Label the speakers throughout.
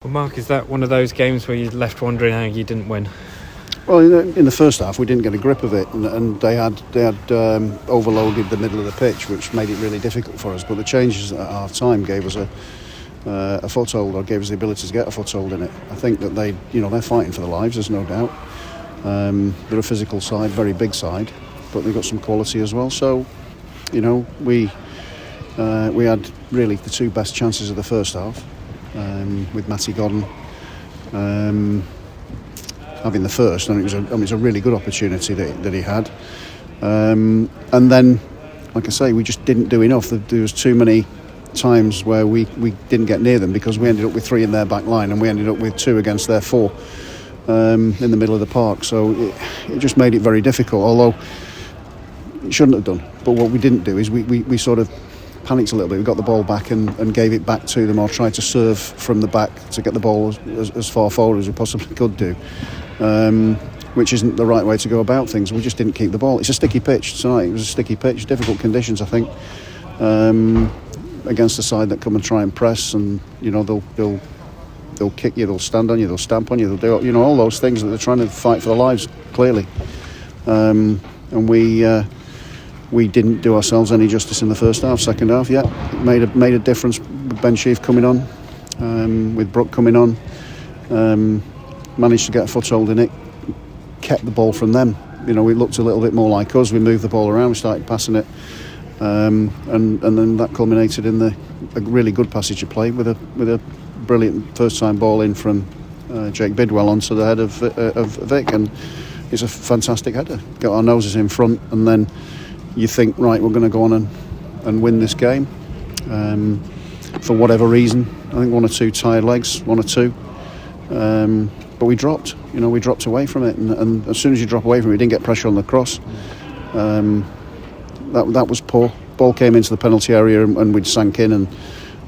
Speaker 1: Well, Mark, is that one of those games where you're left wondering how you didn't win?
Speaker 2: Well, in the first half, we didn't get a grip of it, and they had overloaded the middle of the pitch, which made it really difficult for us. But the changes at half time gave us a foothold, or gave us the ability to get a foothold in it. I think that they're fighting for their lives. There's no doubt. They're a physical side, very big side, but they've got some quality as well. So, we had really the two best chances of the first half, with Matty Godden having the first, and it was a really good opportunity that he had. And then, like I say, we just didn't do enough. There was too many times where we didn't get near them, because we ended up with three in their back line and we ended up with two against their four in the middle of the park. So it just made it very difficult, although it shouldn't have done. But what we didn't do is we sort of panicked a little bit. We got the ball back and gave it back to them, or tried to serve from the back to get the ball as far forward as we possibly could do, which isn't the right way to go about things. We just didn't keep the ball. It's a sticky pitch tonight. It was a sticky pitch, difficult conditions, I think, against a side that come and try and press, and they'll kick you, they'll stand on you, they'll stamp on you, they'll do all those things that they're trying to fight for their lives, clearly. And we didn't do ourselves any justice in the first half. Second half, it made a difference with Ben Sheaf coming on, with Brook coming on. Managed to get a foothold in it, kept the ball from them. It looked a little bit more like us. We moved the ball around, we started passing it, and then that culminated in a really good passage of play with a brilliant first time ball in from Jake Bidwell onto the head of Vic, and it's a fantastic header. Got our noses in front, and then you think, right, we're going to go on and win this game. For whatever reason, I think one or two tired legs, but we dropped. We dropped away from it, and as soon as you drop away from it, you didn't get pressure on the cross. That was poor. Ball came into the penalty area, and we'd sank in, and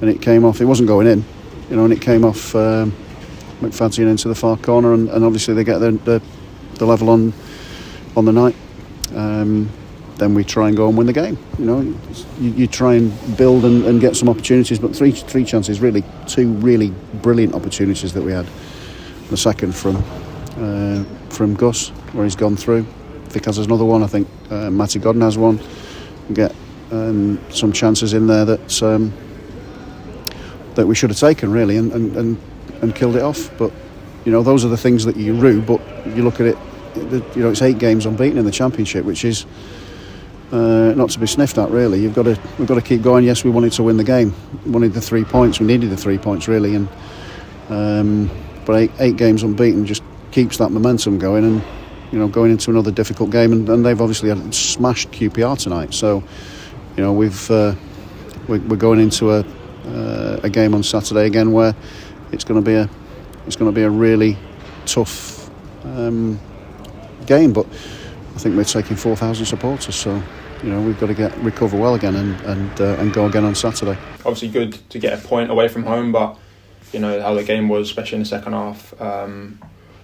Speaker 2: it came off. It wasn't going in, and it came off McFadzean into the far corner, and obviously they get the level on the night. Then we try and go and win the game. You try and build and get some opportunities, but three chances, really, two really brilliant opportunities that we had. The second from Gus, where he's gone through. Vic has another one. I think Matty Godden has one. We get some chances in there that we should have taken, really, and killed it off. But those are the things that you rue. But you look at it, it's 8 games unbeaten in the Championship, which is not to be sniffed at, really. We've got to keep going. Yes, we wanted to win the game. We wanted the 3 points. We needed the 3 points, really, and but 8 games unbeaten just keeps that momentum going, and going into another difficult game, and they've obviously smashed QPR tonight. So we're going into a game on Saturday again where it's going to be a really tough game, but I think we're taking 4,000 supporters, so we've got to recover well again and go again on Saturday.
Speaker 3: Obviously good to get a point away from home, but how the game was, especially in the second half,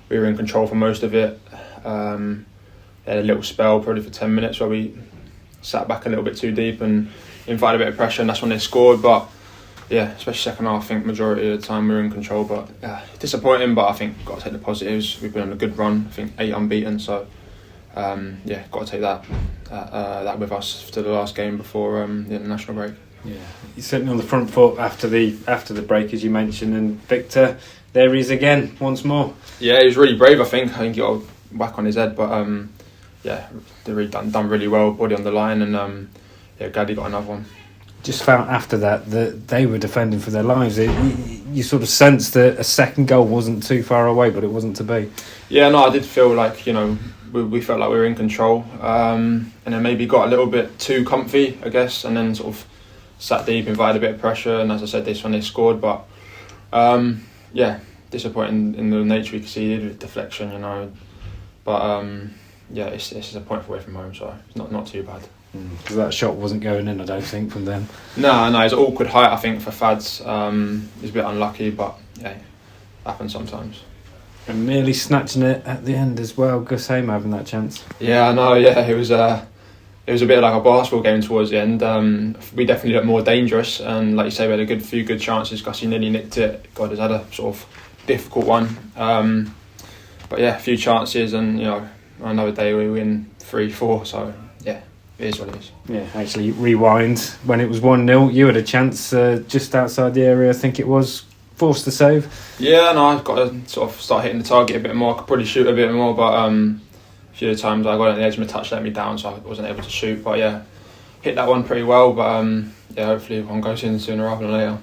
Speaker 3: we were in control for most of it. They had a little spell probably for 10 minutes where we sat back a little bit too deep and invited a bit of pressure, and that's when they scored. But especially second half, I think majority of the time we were in control, but disappointing, but I think got to take the positives. We've been on a good run, I think 8 unbeaten, so got to take that with us to the last game before the national break.
Speaker 1: Yeah, he's certainly on the front foot after the break, as you mentioned, and Viktor, there he is again, once more.
Speaker 3: Yeah, he was really brave, I think he got a whack on his head, but they really done really well, body on the line, and glad he got another one.
Speaker 1: Just felt after that they were defending for their lives. You sort of sensed that a second goal wasn't too far away, but it wasn't to be.
Speaker 3: Yeah, no, I did feel like, we felt like we were in control, and then maybe got a little bit too comfy, I guess, and then sort of sat deep, invited a bit of pressure, and as I said, this one they scored, but disappointing in the nature we conceded with deflection, but it's just a point away from home, so it's not too bad.
Speaker 1: Because that shot wasn't going in, I don't think, from them.
Speaker 3: No, it's an awkward height, I think, for Fads. He's a bit unlucky, but happens sometimes.
Speaker 1: And nearly snatching it at the end as well, Gus Hamer having that chance.
Speaker 3: Yeah, I know, it was it was a bit like a basketball game towards the end. We definitely looked more dangerous, and like you say, we had a few good chances. Gussie nearly nicked it. God has had a sort of difficult one. But yeah, a few chances, and another day we win 3-4. So yeah, it is what it is.
Speaker 1: Yeah, actually, rewind when it was 1-0. You had a chance just outside the area. I think it was forced to save.
Speaker 3: Yeah, no, I've got to sort of start hitting the target a bit more. I could probably shoot a bit more, but a few of the times I got on the edge, my touch let me down, so I wasn't able to shoot. But yeah, hit that one pretty well. But hopefully one goes in sooner rather than later.